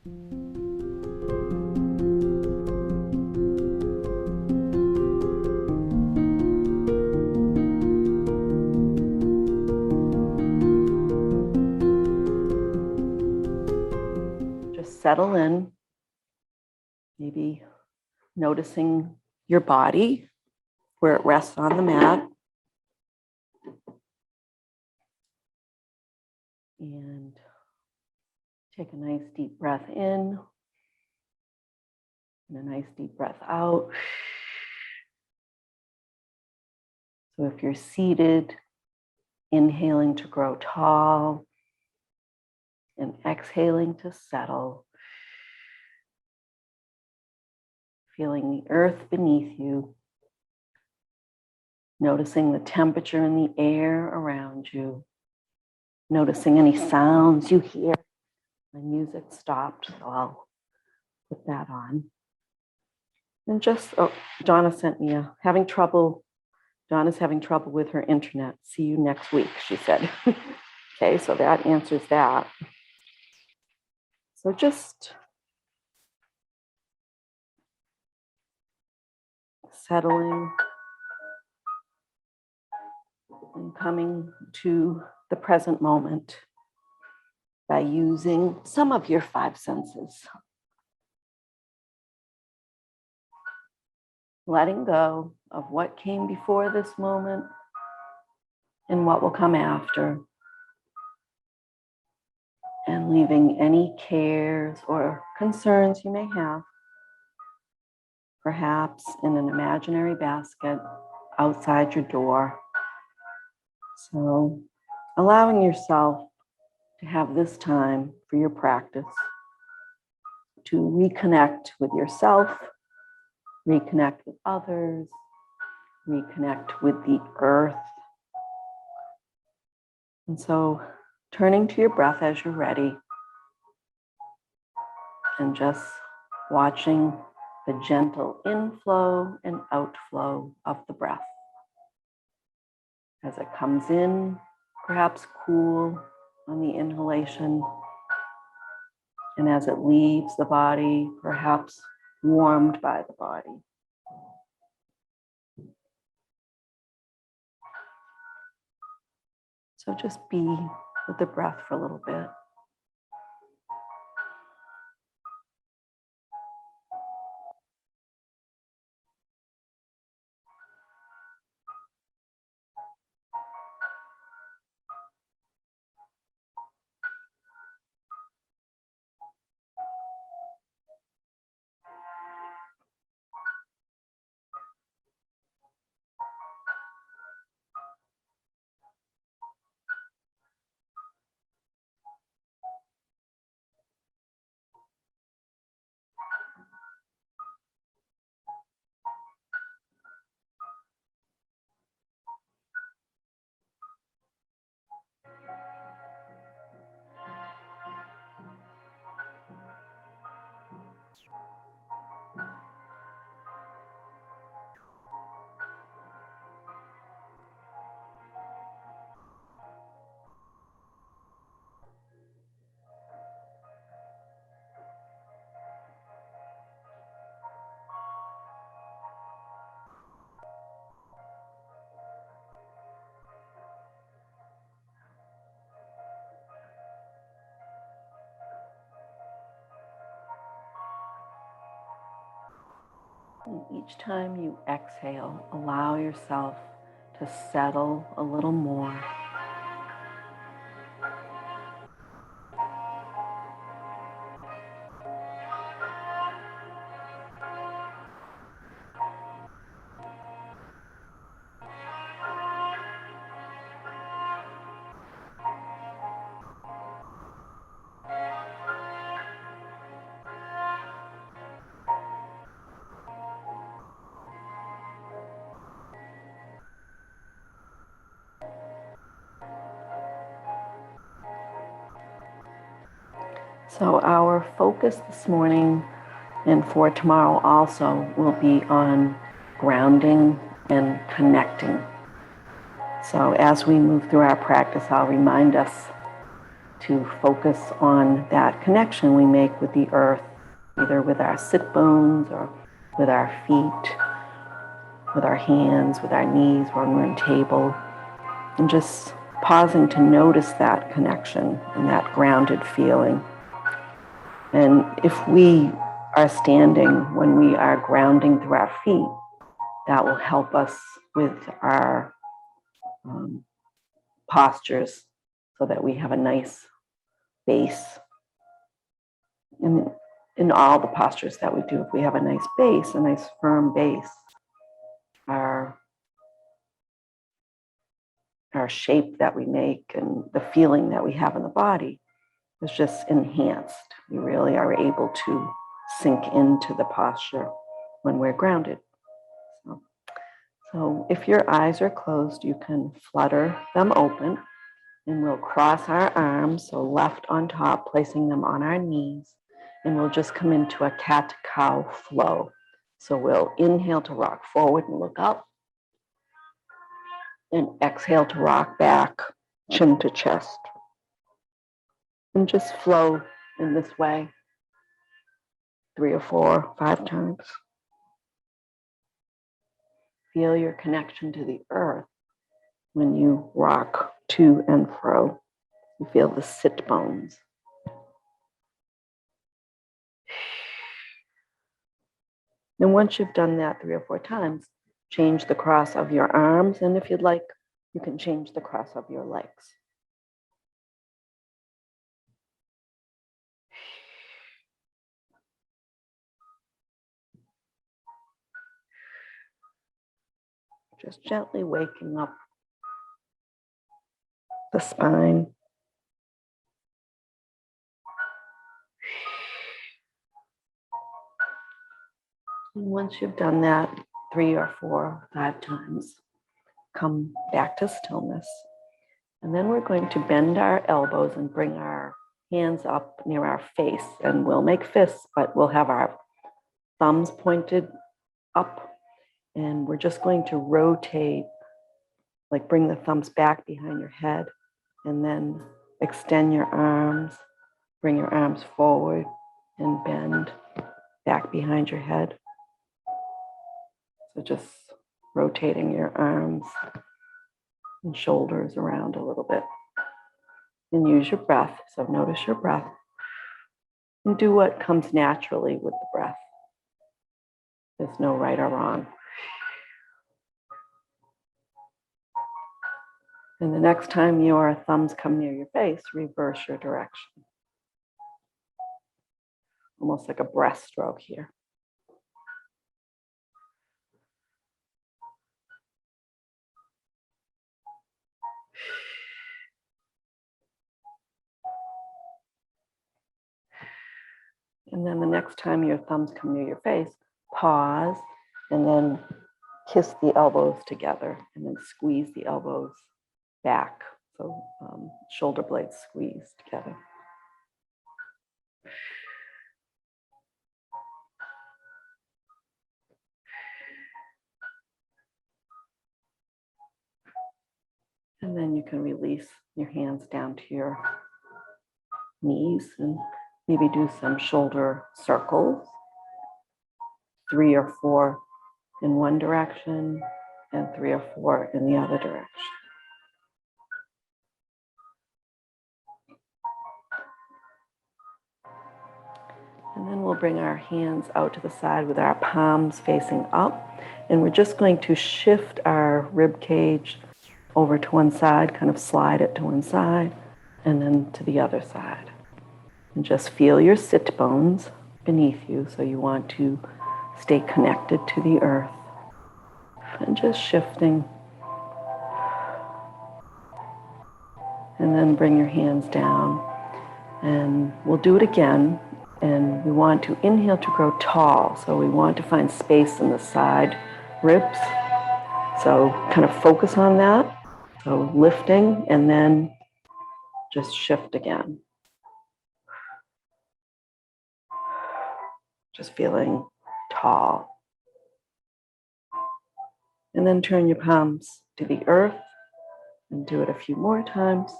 Just settle in, maybe noticing your body where it rests on the mat. And take a nice deep breath in and a nice deep breath out. So if you're seated, inhaling to grow tall and exhaling to settle, feeling the earth beneath you, noticing the temperature in the air around you, noticing any sounds you hear. My music stopped, so I'll put that on. And just, Donna sent me Donna's having trouble with her internet. See you next week, she said. Okay, so that answers that. So just settling and coming to the present moment by using some of your five senses. Letting go of what came before this moment and what will come after. And leaving any cares or concerns you may have, perhaps in an imaginary basket outside your door. So allowing yourself to have this time for your practice, to reconnect with yourself, reconnect with others, reconnect with the earth. And so turning to your breath as you're ready and just watching the gentle inflow and outflow of the breath. As it comes in, perhaps cool on the inhalation, and as it leaves the body, perhaps warmed by the body. So just be with the breath for a little bit. And each time you exhale, allow yourself to settle a little more. So our focus this morning and for tomorrow also will be on grounding and connecting. So as we move through our practice, I'll remind us to focus on that connection we make with the earth, either with our sit bones or with our feet, with our hands, with our knees when we're on table, and just pausing to notice that connection and that grounded feeling. And if we are standing when we are grounding through our feet, that will help us with our postures so that we have a nice base. And in all the postures that we do, if we have a nice base, a nice firm base, our shape that we make and the feeling that we have in the body is just enhanced. We really are able to sink into the posture when we're grounded. So if your eyes are closed, you can flutter them open, and we'll cross our arms, so left on top, placing them on our knees, and we'll just come into a cat-cow flow. So we'll inhale to rock forward and look up, and exhale to rock back, chin to chest. And just flow in this way 3 or 4, 5 times. Feel your connection to the earth when you rock to and fro. You feel the sit bones. And once you've done that 3 or 4 times, change the cross of your arms, and if you'd like, you can change the cross of your legs. Just gently waking up the spine. And once you've done that 3 or 4, 5 times, come back to stillness. And then we're going to bend our elbows and bring our hands up near our face. And we'll make fists, but we'll have our thumbs pointed up. And we're just going to rotate, like bring the thumbs back behind your head, and then extend your arms, bring your arms forward and bend back behind your head. So just rotating your arms and shoulders around a little bit. And use your breath. So notice your breath and do what comes naturally with the breath. There's no right or wrong. And the next time your thumbs come near your face, reverse your direction. Almost like a breaststroke here. And then the next time your thumbs come near your face, pause and then kiss the elbows together and then squeeze the elbows back. So shoulder blades squeeze together. And then you can release your hands down to your knees and maybe do some shoulder circles, 3 or 4 in one direction and 3 or 4 in the other direction. And then we'll bring our hands out to the side with our palms facing up. And we're just going to shift our rib cage over to one side, kind of slide it to one side, and then to the other side. And just feel your sit bones beneath you. So you want to stay connected to the earth. And just shifting. And then bring your hands down. And we'll do it again. And we want to inhale to grow tall. So we want to find space in the side ribs. So kind of focus on that. So lifting and then just shift again. Just feeling tall. And then turn your palms to the earth and do it a few more times.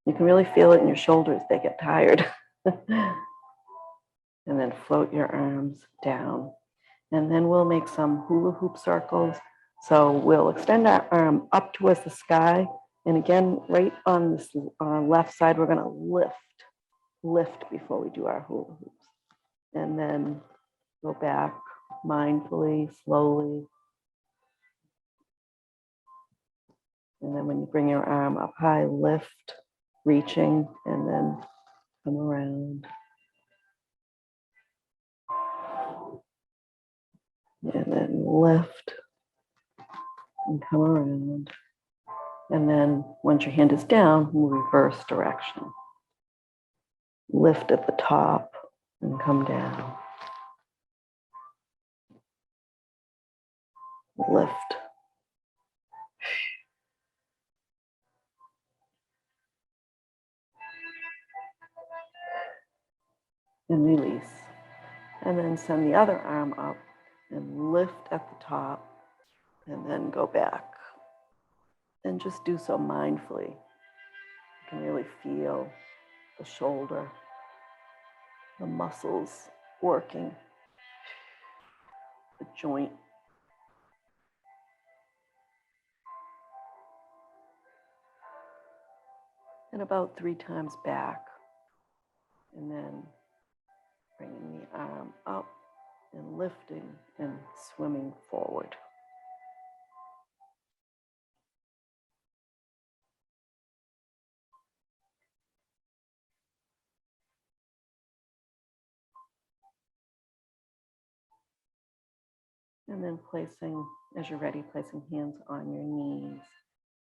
You can really feel it in your shoulders. They get tired. And then float your arms down. And then we'll make some hula hoop circles. So we'll extend our arm up towards the sky. And again, right on this left side, we're going to lift before we do our hula hoops. And then go back mindfully, slowly. And then when you bring your arm up high, lift, reaching, and then come around. And then lift and come around. And then once your hand is down, we'll reverse direction. Lift at the top and come down. Lift. And release. And then send the other arm up and lift at the top and then go back. And just do so mindfully. You can really feel the shoulder, the muscles working, the joint. And about 3 times back. And then bringing the arm up and lifting and swimming forward. And then placing, as you're ready, placing hands on your knees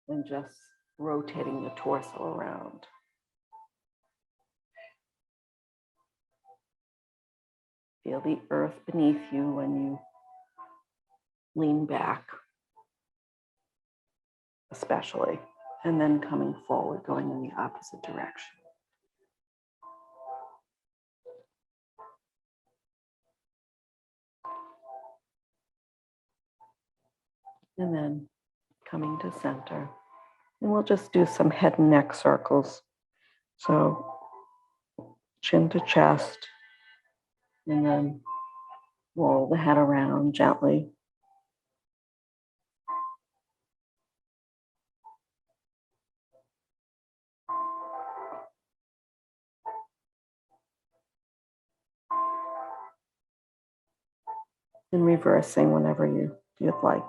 and just rotating the torso around. Feel the earth beneath you when you lean back, especially, and then coming forward, going in the opposite direction. And then coming to center. And we'll just do some head and neck circles. So chin to chest, and then roll the head around gently. And reversing whenever you'd like.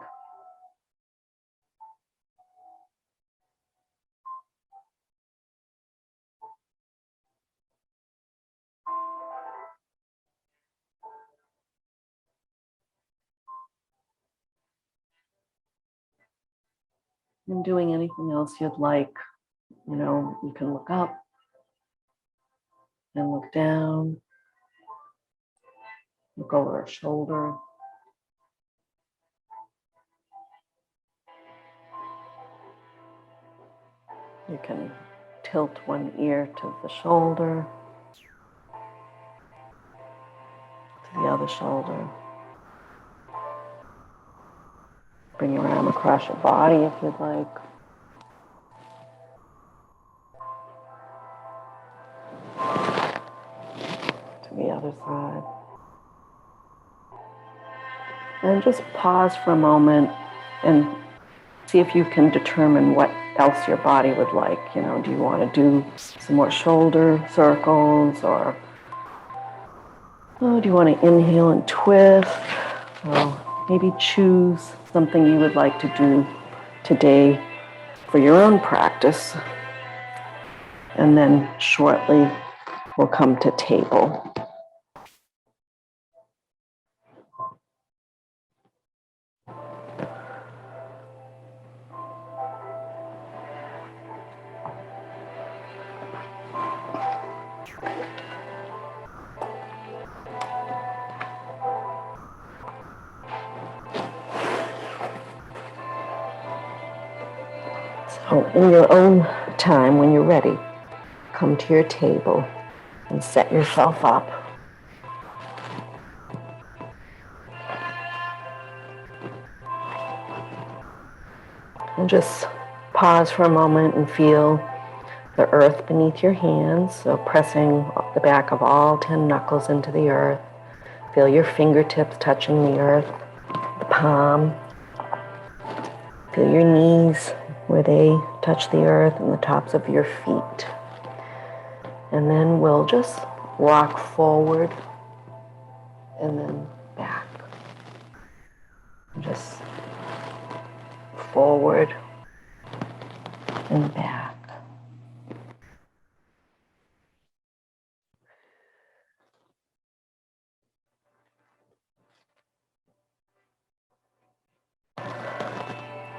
And doing anything else you'd like, you can look up and look down, look over a shoulder. You can tilt one ear to the shoulder, to the other shoulder. Bring your arm across your body if you'd like. To the other side. And just pause for a moment and see if you can determine what else your body would like. Do you want to do some more shoulder circles, or do you want to inhale and twist? Or maybe choose something you would like to do today for your own practice. And then shortly we'll come to table. So in your own time, when you're ready, come to your table and set yourself up. And just pause for a moment and feel the earth beneath your hands, so pressing the back of all 10 knuckles into the earth. Feel your fingertips touching the earth, the palm. Feel your knees where they touch the earth and the tops of your feet. And then we'll just rock forward and then back. Just forward and back.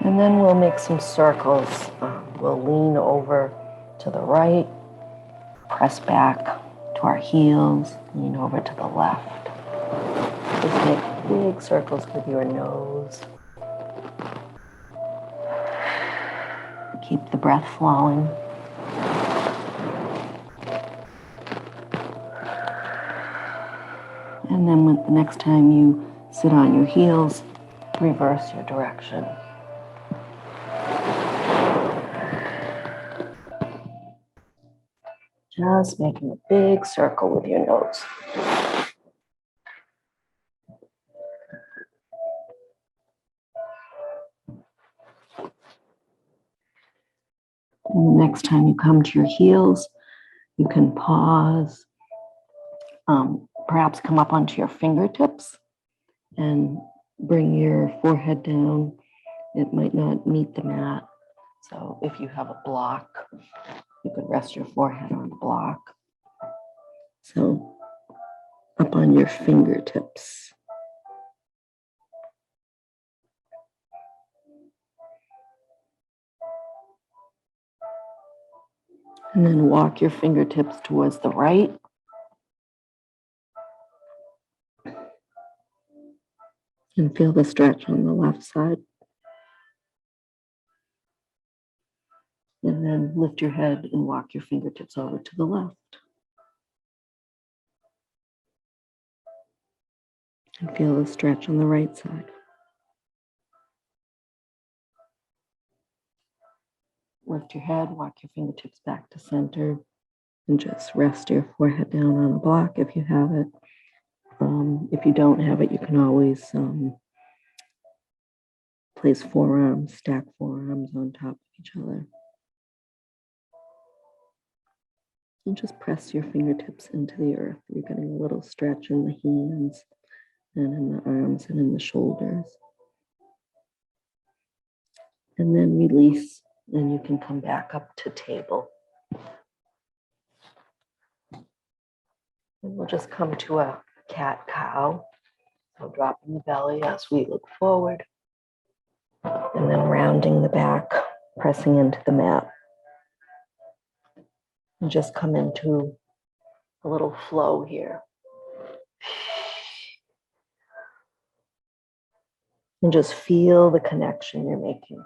And then we'll make some circles. We'll lean over to the right, press back to our heels, lean over to the left. Just make big circles with your nose. Keep the breath flowing. And then the next time you sit on your heels, reverse your direction. Just making a big circle with your nose. And the next time you come to your heels, you can pause, perhaps come up onto your fingertips and bring your forehead down. It might not meet the mat. So if you have a block, you could rest your forehead on the block. So up on your fingertips. And then walk your fingertips towards the right. And feel the stretch on the left side. And then lift your head and walk your fingertips over to the left. And feel the stretch on the right side. Lift your head, walk your fingertips back to center, and just rest your forehead down on a block if you have it. If you don't have it, you can always place forearms, stack forearms on top of each other. And just press your fingertips into the earth. You're getting a little stretch in the hands and in the arms and in the shoulders. And then release, and you can come back up to table. And we'll just come to a cat-cow. So dropping the belly as we look forward. And then rounding the back, pressing into the mat. And just come into a little flow here. And just feel the connection you're making.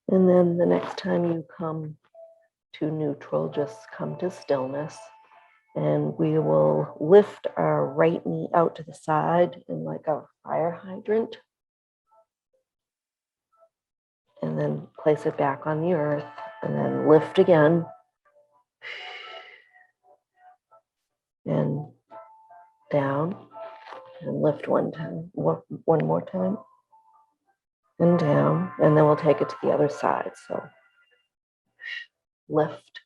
And then the next time you come to neutral, just come to stillness. And we will lift our right knee out to the side in like a fire hydrant. And then place it back on the earth. And then lift again. And down. And lift one more time. And down. And then we'll take it to the other side. So lift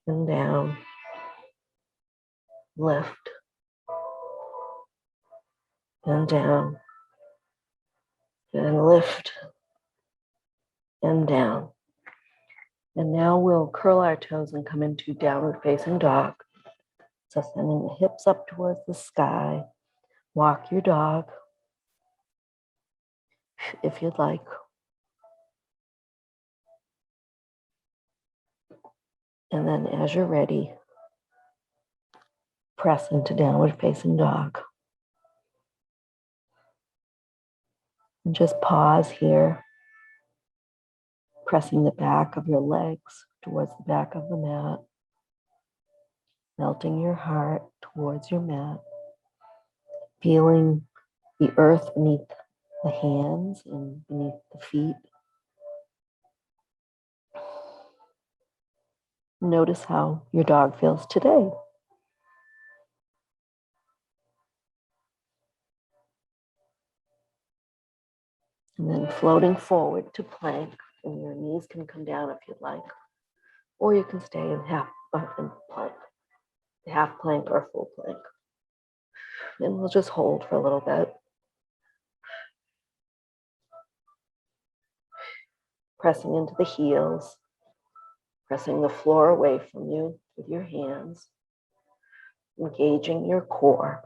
and down. Lift and down. And lift and down. And now we'll curl our toes and come into downward facing dog. So sending the hips up towards the sky. Walk your dog if you'd like. And then as you're ready, press into downward facing dog. And just pause here, pressing the back of your legs towards the back of the mat. melting your heart towards your mat, feeling the earth beneath the hands and beneath the feet. Notice how your dog feels today. And then floating forward to plank, and your knees can come down if you'd like, or you can stay in half plank or full plank. And we'll just hold for a little bit. Pressing into the heels, pressing the floor away from you with your hands, engaging your core.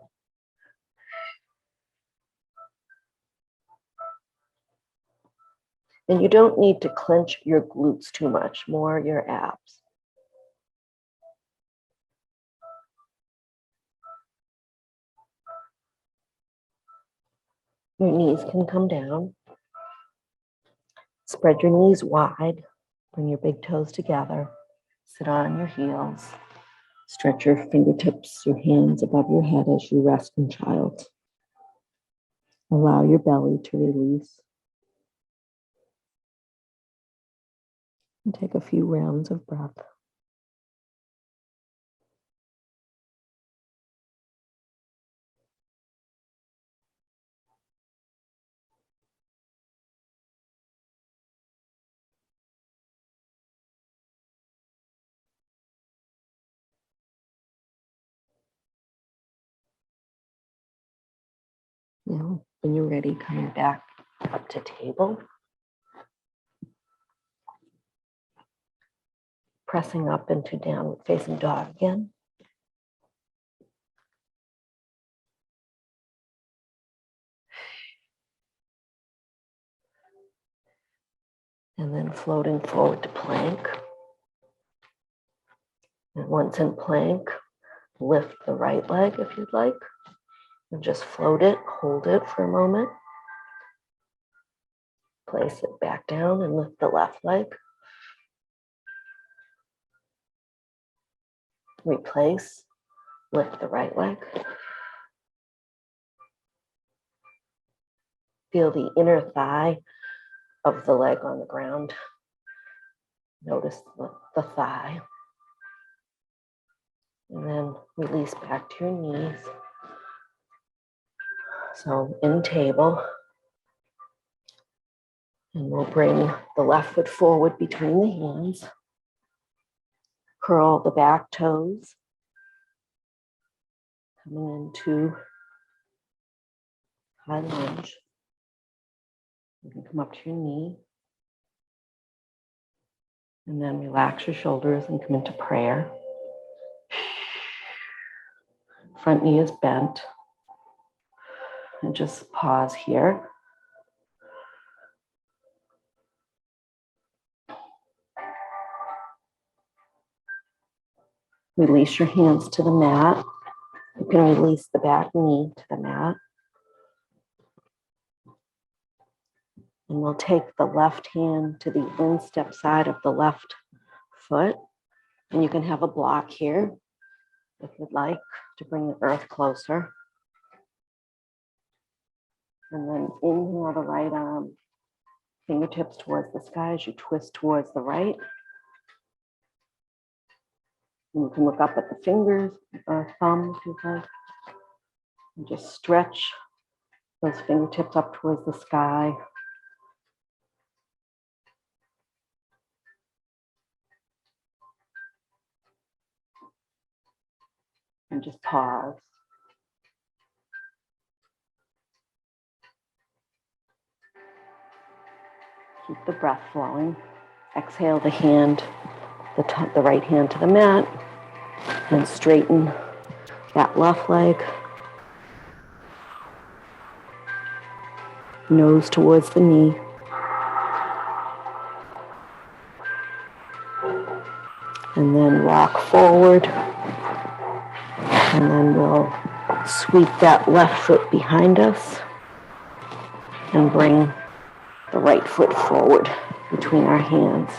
And you don't need to clench your glutes too much, more your abs. Your knees can come down. Spread your knees wide. Bring your big toes together. Sit on your heels. Stretch your fingertips, your hands above your head as you rest in child. Allow your belly to release. And take a few rounds of breath. Now, when you're ready, coming back up to table. Pressing up into downward facing dog again. And then floating forward to plank. And once in plank, lift the right leg if you'd like. And just float it, hold it for a moment. Place it back down and lift the left leg. Replace, lift the right leg. Feel the inner thigh of the leg on the ground. Notice the thigh. And then release back to your knees. So in table. And we'll bring the left foot forward between the hands. Curl the back toes. Coming into high lunge. You can come up to your knee. And then relax your shoulders and come into prayer. Front knee is bent. And just pause here. Release your hands to the mat. You can release the back knee to the mat. And we'll take the left hand to the instep side of the left foot. And you can have a block here if you'd like to bring the earth closer. And then inhale the right arm, fingertips towards the sky as you twist towards the right. And you can look up at the fingers or thumb if you'd like. And just stretch those fingertips up towards the sky. And just pause. Keep the breath flowing. Exhale the hand, the right hand to the mat, and straighten that left leg. Nose towards the knee. And then rock forward. And then we'll sweep that left foot behind us and bring the right foot forward between our hands.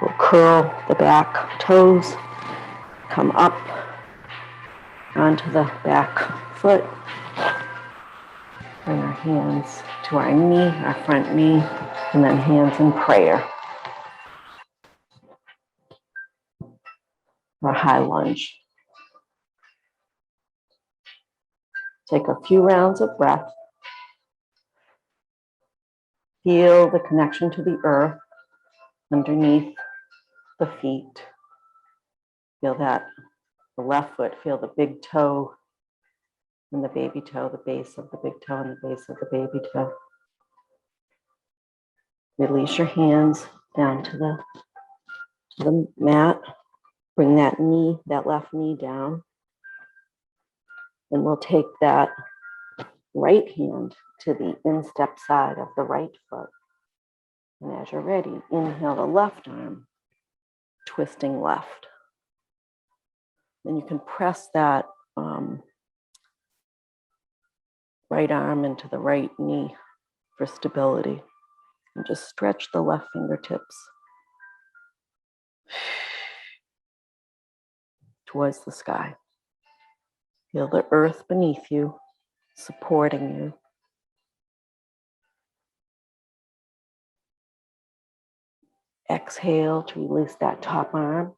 We'll curl the back toes, come up onto the back foot. Bring our hands to our knee, our front knee, and then hands in prayer. Or high lunge. Take a few rounds of breath. Feel the connection to the earth underneath the feet. Feel that, the left foot, feel the big toe and the baby toe, the base of the big toe and the base of the baby toe. Release your hands down to the mat. Bring that knee, that left knee down. And we'll take that right hand to the instep side of the right foot. And as you're ready, inhale the left arm, twisting left. Then you can press that right arm into the right knee for stability. And just stretch the left fingertips towards the sky. Feel the earth beneath you, supporting you. Exhale to release that top arm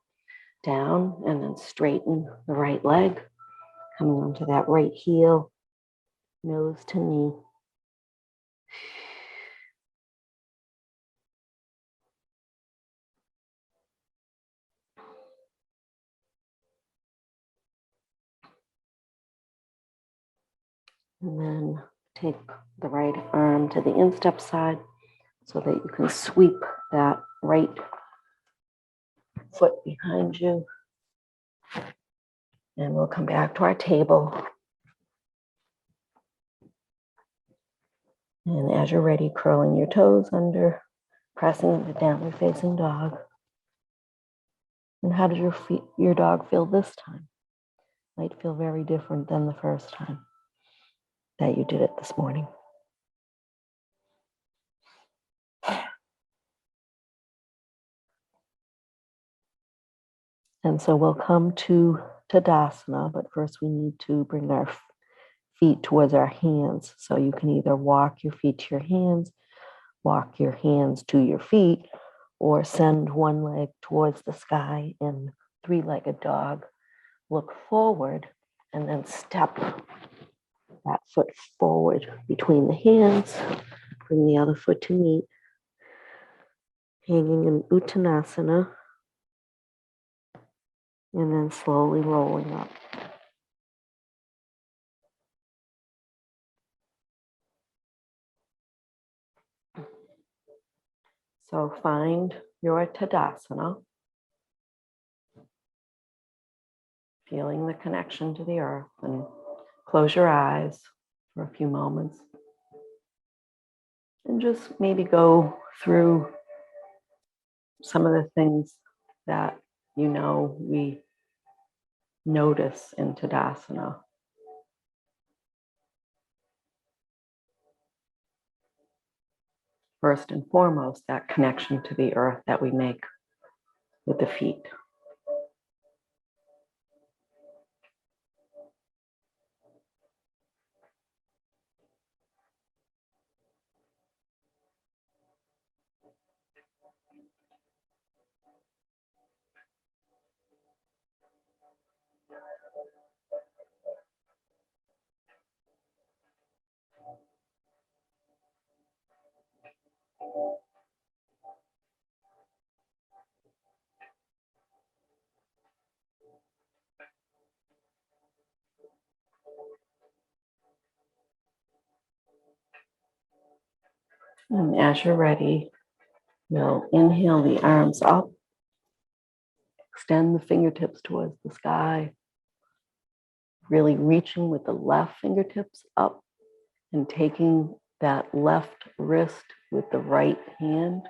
down and then straighten the right leg, coming onto that right heel, nose to knee. And then take the right arm to the instep side so that you can sweep that right foot behind you. And we'll come back to our table. And as you're ready, curling your toes under, pressing the downward facing dog. And how does your dog feel this time? Might feel very different than the first time that you did it this morning. And so we'll come to Tadasana, but first we need to bring our feet towards our hands. So you can either walk your feet to your hands, walk your hands to your feet, or send one leg towards the sky in three-legged dog. Look forward and then step that foot forward between the hands. Bring the other foot to meet. Hanging in Uttanasana. And then slowly rolling up. So find your Tadasana. Feeling the connection to the earth, and close your eyes for a few moments. And just maybe go through some of the things that you know we notice in Tadasana. First and foremost, that connection to the earth that we make with the feet. And as you're ready, we'll inhale the arms up, extend the fingertips towards the sky, really reaching with the left fingertips up and taking that left wrist with the right hand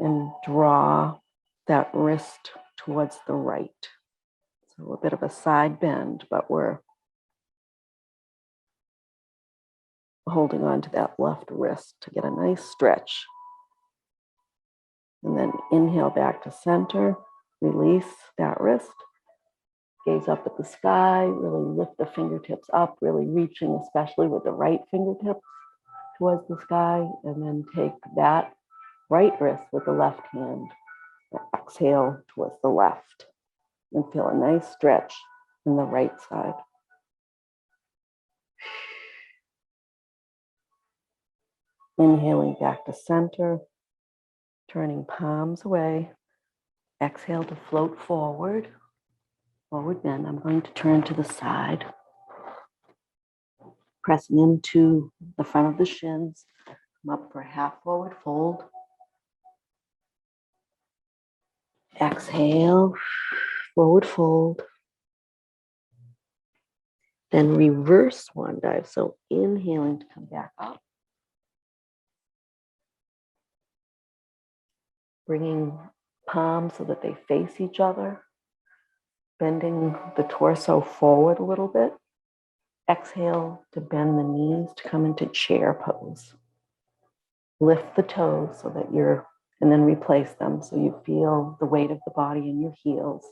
and draw that wrist towards the right. So a bit of a side bend, but we're holding on to that left wrist to get a nice stretch. And then inhale back to center, release that wrist, gaze up at the sky, really lift the fingertips up, really reaching, especially with the right fingertips towards the sky, and then take that right wrist with the left hand, exhale towards the left, and feel a nice stretch in the right side. Inhaling back to center, turning palms away. Exhale to float forward, forward bend. I'm going to turn to the side, pressing into the front of the shins. Come up for a half forward fold. Exhale, forward fold. Then reverse swan dive. So inhaling to come back up. Bringing palms so that they face each other. Bending the torso forward a little bit. Exhale to bend the knees to come into chair pose. Lift the toes so that and then replace them so you feel the weight of the body in your heels.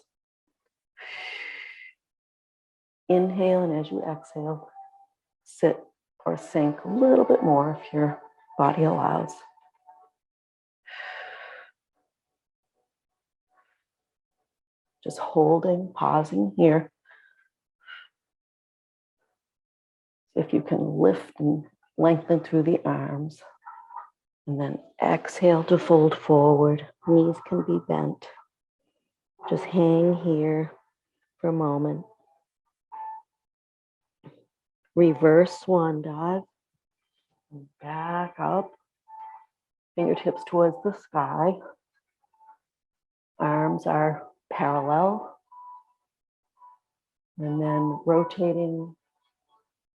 Inhale, and as you exhale, sit or sink a little bit more if your body allows. Just holding, pausing here. If you can lift and lengthen through the arms, and then exhale to fold forward. Knees can be bent. Just hang here for a moment. Reverse swan dive. Back up. Fingertips towards the sky. Arms are parallel. And then rotating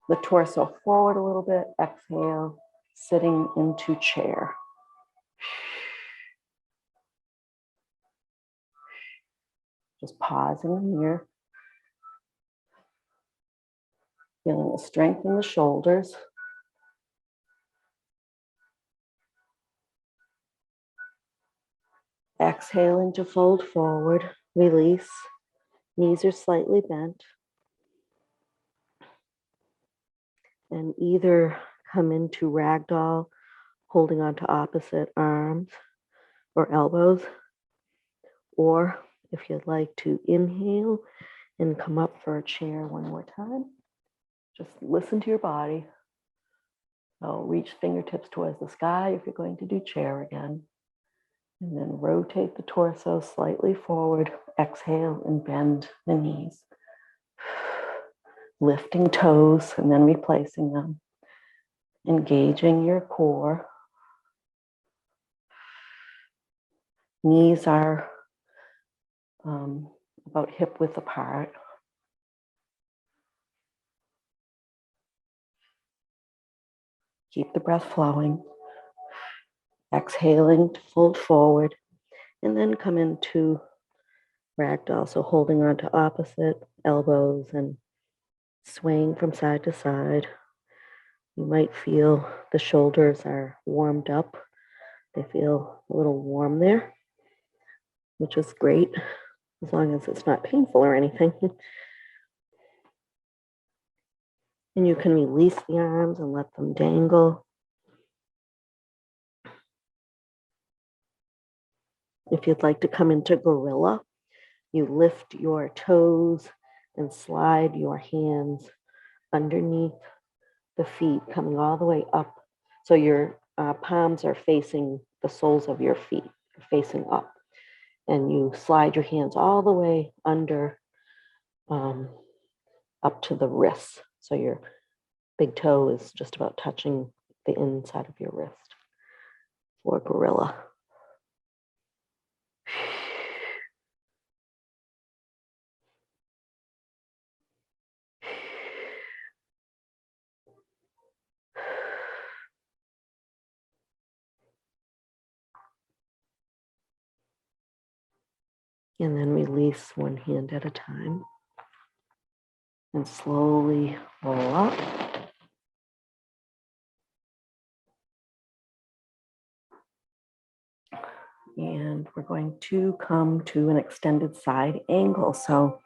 the torso forward a little bit. Exhale, sitting into chair. Just pausing here. Feeling the strength in the shoulders. Exhaling to fold forward, release. Knees are slightly bent. And either come into ragdoll, holding onto opposite arms or elbows, or if you'd like to inhale and come up for a chair one more time, just listen to your body. So reach fingertips towards the sky if you're going to do chair again. And then rotate the torso slightly forward. Exhale and bend the knees. Lifting toes and then replacing them. Engaging your core. Knees are about hip width apart. Keep the breath flowing. Exhaling to fold forward and then come into ragdoll. So holding on to opposite elbows and swaying from side to side. You might feel the shoulders are warmed up. They feel a little warm there, which is great as long as it's not painful or anything. And you can release the arms and let them dangle. If you'd like to come into gorilla, you lift your toes and slide your hands underneath the feet, coming all the way up. So your palms are facing the soles of your feet, facing up. And you slide your hands all the way under, up to the wrists. So your big toe is just about touching the inside of your wrist for gorilla. And then release one hand at a time. And slowly roll up. And we're going to come to an extended side angle. So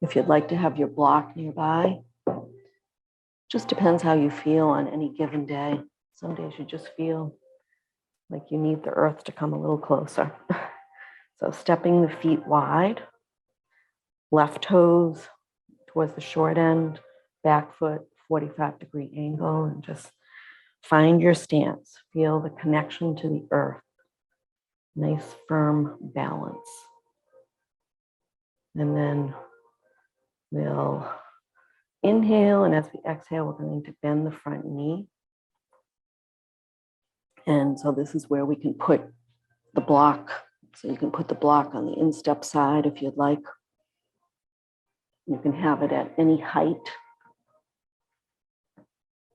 if you'd like to have your block nearby, just depends how you feel on any given day. Some days you just feel like you need the earth to come a little closer. So stepping the feet wide, left toes towards the short end, back foot, 45-degree angle, and just find your stance. Feel the connection to the earth. Nice, firm balance. And then we'll inhale, and as we exhale, we're going to bend the front knee. And so this is where we can put the block. So you can put the block on the instep side if you'd like. You can have it at any height,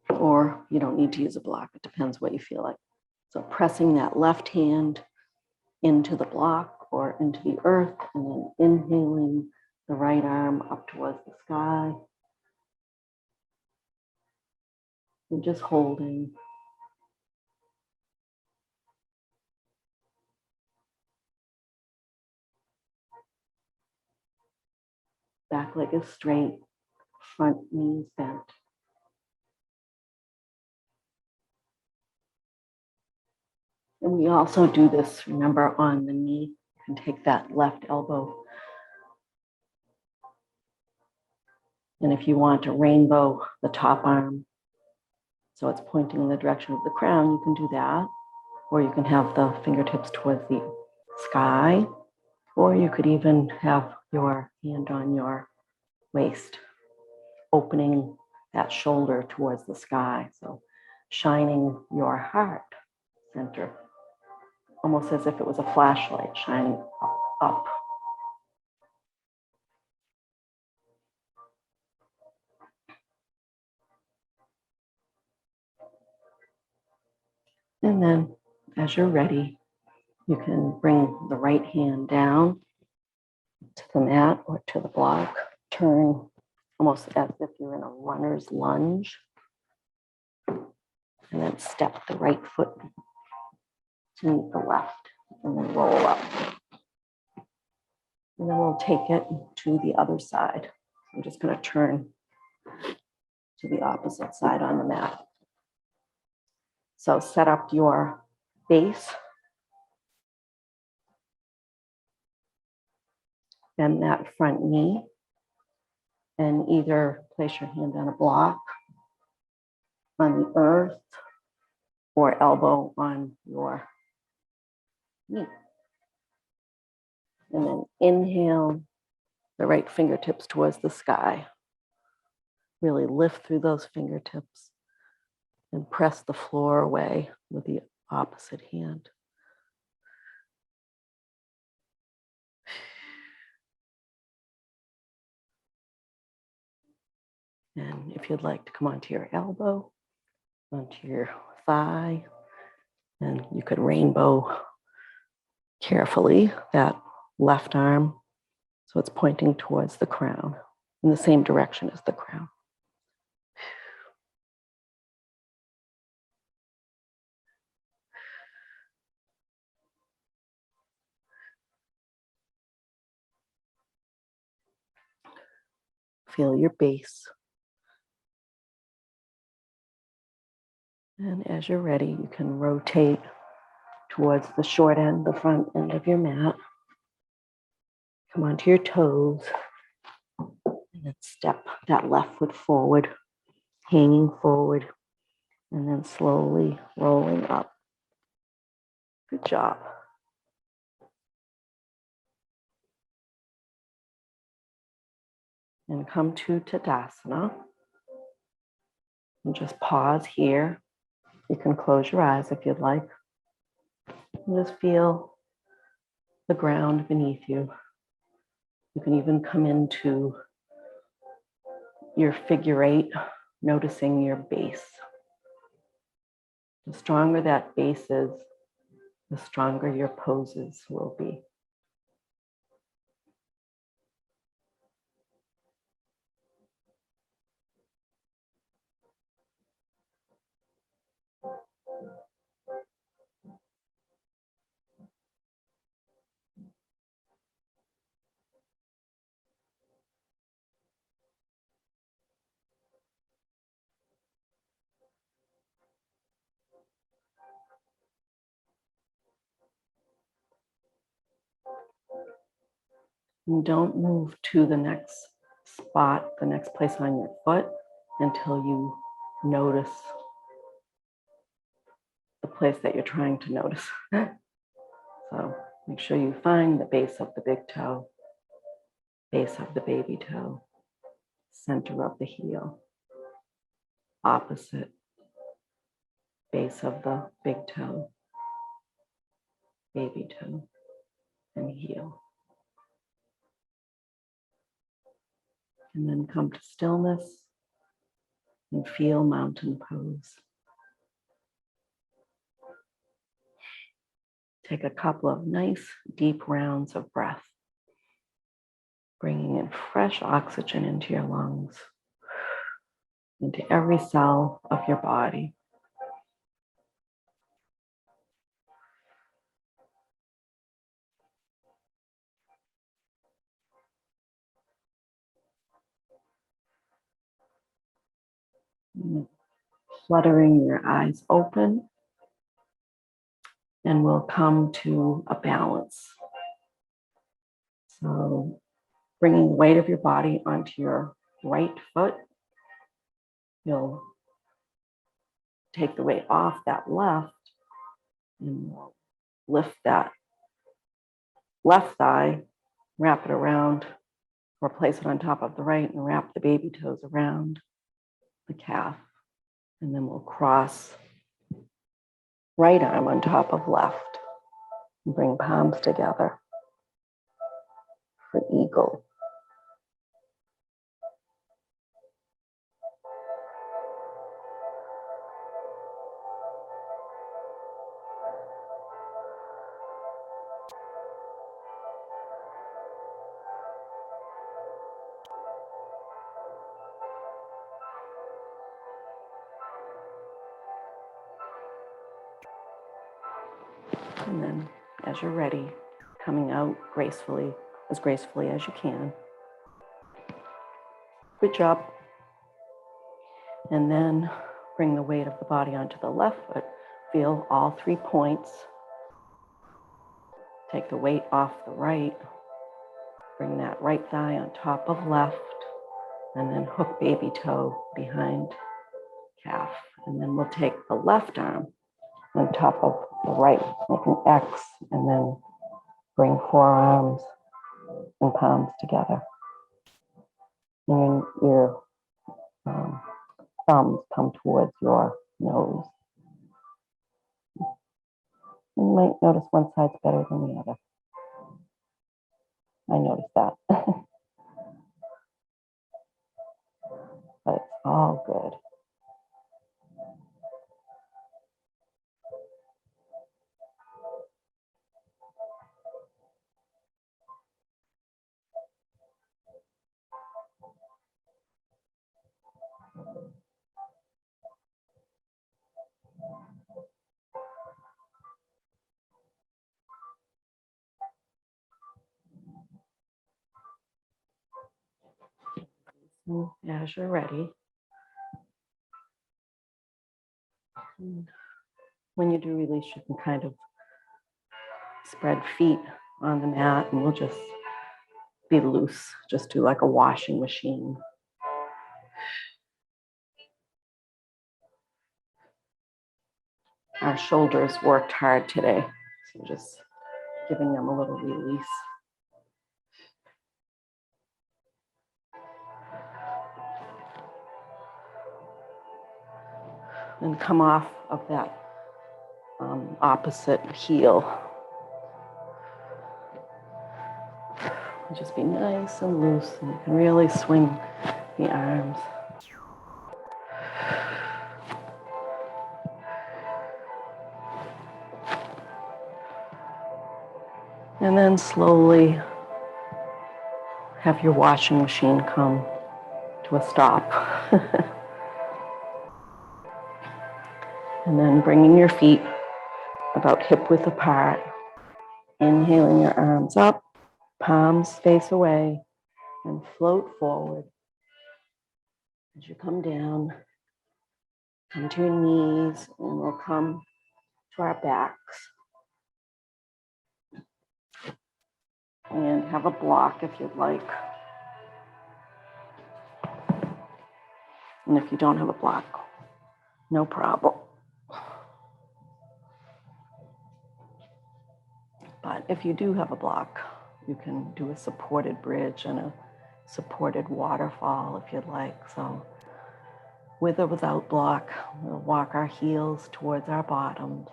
or you don't need to use a block. It depends what you feel like. So pressing that left hand into the block or into the earth, and then inhaling the right arm up towards the sky. And just holding. Back leg is straight, front knees bent. And we also do this, remember, on the knee. You can take that left elbow. And if you want to rainbow the top arm, so it's pointing in the direction of the crown, you can do that. Or you can have the fingertips towards the sky. Or you could even have your hand on your waist, opening that shoulder towards the sky. So shining your heart center, almost as if it was a flashlight shining up. And then as you're ready, you can bring the right hand down to the mat or to the block. Turn almost as if you're in a runner's lunge. And then step the right foot to meet the left, and then roll up. And then we'll take it to the other side. I'm just going to turn to the opposite side on the mat. So set up your base. Bend that front knee. And either place your hand on a block, on the earth, or elbow on your knee. And then inhale the right fingertips towards the sky. Really lift through those fingertips and press the floor away with the opposite hand. And if you'd like to come onto your elbow, onto your thigh, and you could rainbow carefully that left arm so it's pointing towards the crown in the same direction as the crown. Feel your base. And as you're ready, you can rotate towards the short end, the front end of your mat. Come onto your toes. And then step that left foot forward, hanging forward, and then slowly rolling up. Good job. And come to Tadasana. And just pause here. You can close your eyes if you'd like. And just feel the ground beneath you. You can even come into your figure eight, noticing your base. The stronger that base is, the stronger your poses will be. And don't move to the next spot, the next place on your foot until you notice the place that you're trying to notice. So make sure you find the base of the big toe, base of the baby toe, center of the heel, opposite base of the big toe, baby toe, and heel. And then come to stillness and feel mountain pose. Take a couple of nice deep rounds of breath, bringing in fresh oxygen into your lungs, into every cell of your body. Fluttering your eyes open, and we'll come to a balance. So bringing the weight of your body onto your right foot, you'll take the weight off that left and we'll lift that left thigh, wrap it around, or place it on top of the right and wrap the baby toes around the calf. And then we'll cross right arm on top of left and bring palms together for eagle. And then as you're ready, coming out gracefully, as gracefully as you can. Good job. And then bring the weight of the body onto the left foot. Feel all 3 points. Take the weight off the right. Bring that right thigh on top of left. And then hook baby toe behind calf. And then we'll take the left arm on top of the right, make an X, and then bring forearms and palms together. And your thumbs come towards your nose. And you might notice one side's better than the other. I noticed that. But it's all good. And as you're ready, when you do release, you can kind of spread feet on the mat and we'll just be loose. Just do like a washing machine. Our shoulders worked hard today, so just giving them a little release. And come off of that opposite heel. Just be nice and loose, and you can really swing the arms. And then slowly have your washing machine come to a stop. And then bringing your feet about hip width apart. Inhaling your arms up, palms face away, and float forward. As you come down, come to your knees, and we'll come to our backs. and have a block if you'd like. And if you don't have a block, no problem. But if you do have a block, you can do a supported bridge and a supported waterfall if you'd like. So with or without block, we'll walk our heels towards our bottoms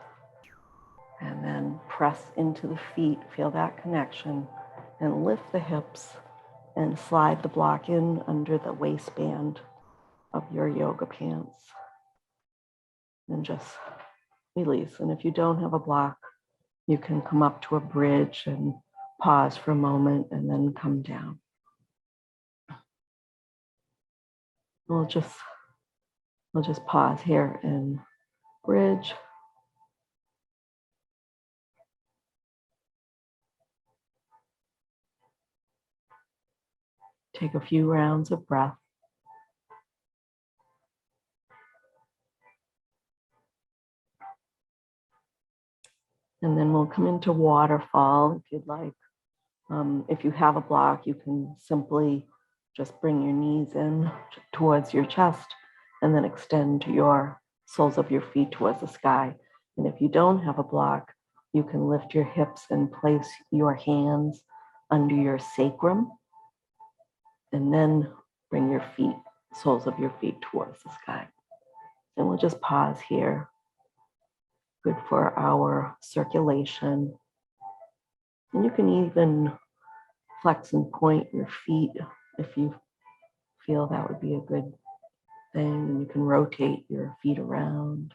and then press into the feet, feel that connection, and lift the hips and slide the block in under the waistband of your yoga pants. And just release. And if you don't have a block, you can come up to a bridge and pause for a moment and then come down. We'll just pause here and bridge. Take a few rounds of breath. And then we'll come into waterfall if you'd like. If you have a block, you can simply just bring your knees in towards your chest and then extend to your soles of your feet towards the sky. And if you don't have a block, you can lift your hips and place your hands under your sacrum and then bring your feet, soles of your feet towards the sky. And we'll just pause here. Good for our circulation. And you can even flex and point your feet if you feel that would be a good thing. And you can rotate your feet around.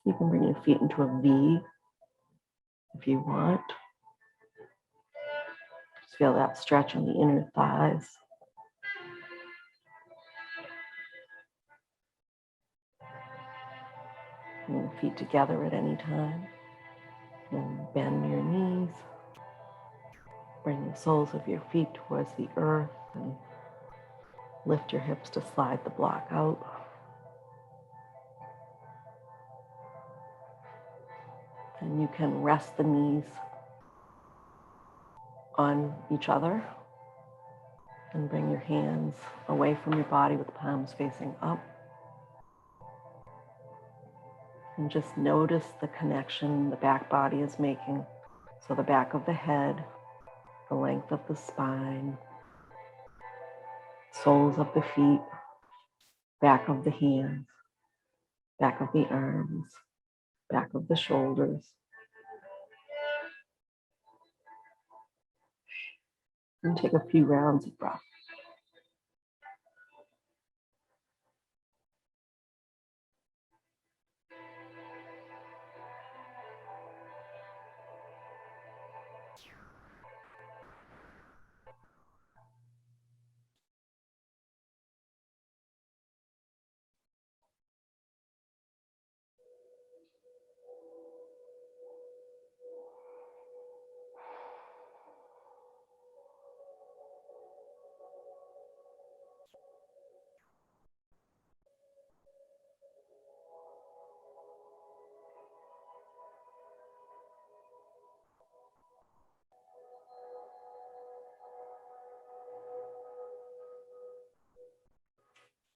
You can bring your feet into a V if you want. Just feel that stretch on the inner thighs. Bring your feet together at any time. And bend your knees. Bring the soles of your feet towards the earth and lift your hips to slide the block out. And you can rest the knees on each other and bring your hands away from your body with the palms facing up. And just notice the connection the back body is making. So the back of the head, the length of the spine, soles of the feet, back of the hands, back of the arms, back of the shoulders. And take a few rounds of breath.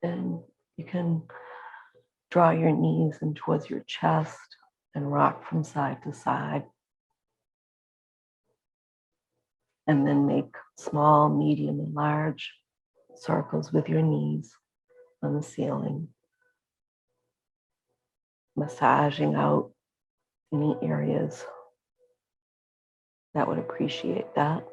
And you can draw your knees in towards your chest and rock from side to side. And then make small, medium, and large circles with your knees on the ceiling, massaging out any areas that would appreciate that.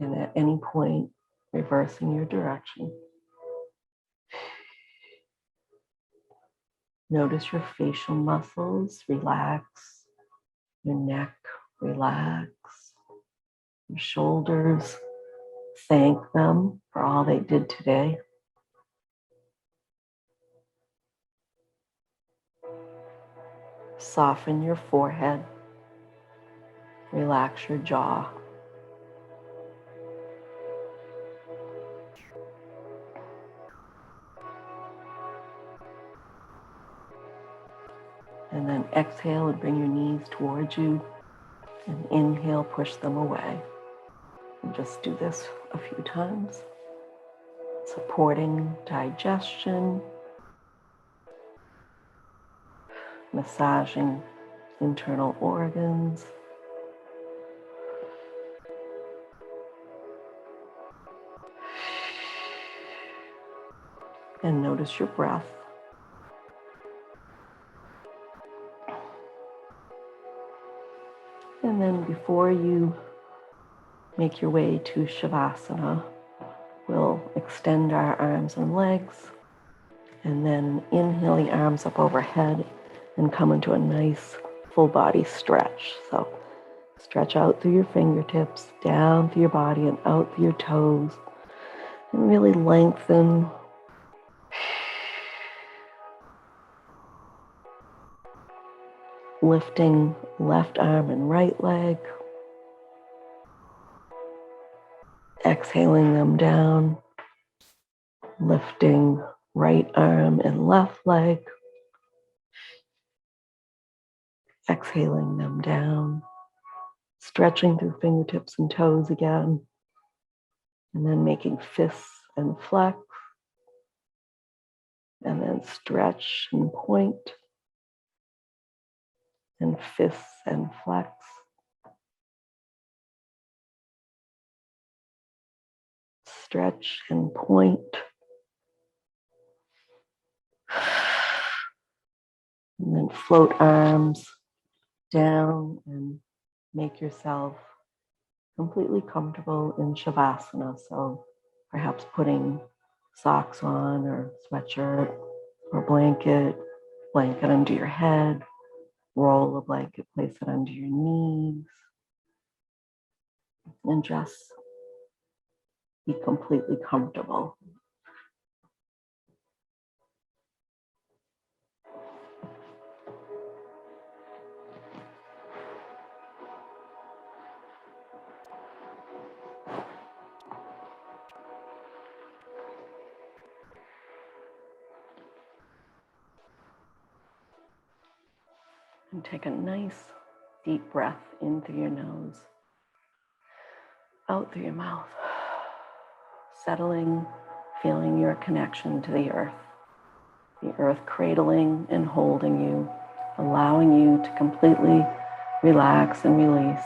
And at any point, reversing your direction. Notice your facial muscles relax, your neck relax, your shoulders thank them for all they did today. Soften your forehead. Relax your jaw. And then exhale and bring your knees towards you. And inhale, push them away. And just do this a few times. Supporting digestion. Massaging internal organs. And notice your breath. And then before you make your way to Shavasana, we'll extend our arms and legs, and then inhale the arms up overhead and come into a nice full body stretch. So stretch out through your fingertips, down through your body and out through your toes, and really lengthen. Lifting left arm and right leg. Exhaling them down. Lifting right arm and left leg. Exhaling them down. Stretching through fingertips and toes again. And then making fists and flex. And then stretch and point. And fists and flex. Stretch and point. And then float arms down and make yourself completely comfortable in Shavasana. So perhaps putting socks on or sweatshirt or blanket under your head, roll a blanket, place it under your knees, and just be completely comfortable. And take a nice deep breath in through your nose, out through your mouth, settling, feeling your connection to the earth cradling and holding you, allowing you to completely relax and release.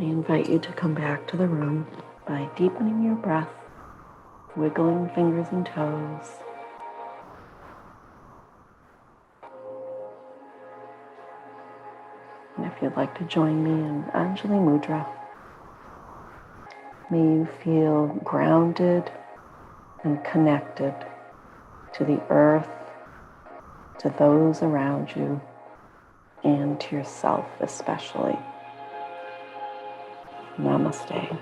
invite you to come back to the room by deepening your breath, wiggling fingers and toes. And if you'd like to join me in Anjali Mudra, may you feel grounded and connected to the earth, to those around you, and to yourself especially. Namaste.